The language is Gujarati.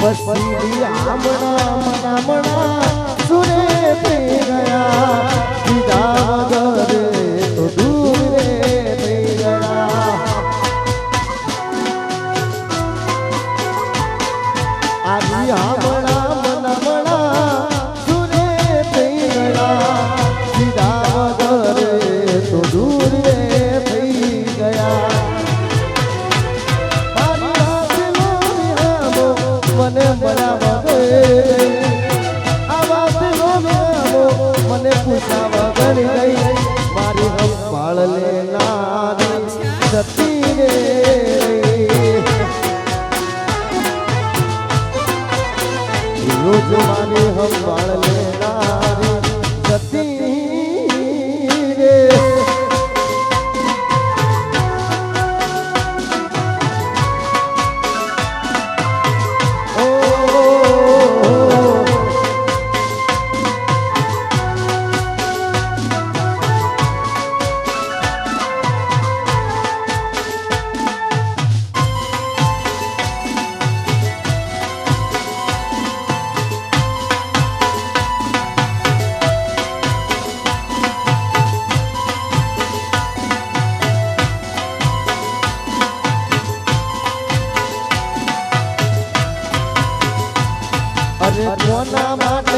પછી આમણા મના સુરે થઈ ગયા દીધા વગર તો દૂર થઈ ગયા આજી આમણા મના સુરે થઈ ગયા દીધા વગર તો દૂર થઈ ગયા મને બરાબર આ વાત મને પૂછા વગર ગઈ મારી સંભાળ લેનારી જતી રે રોજ મારી સંભાળ લેનારી જતી રે અરે કોના માટે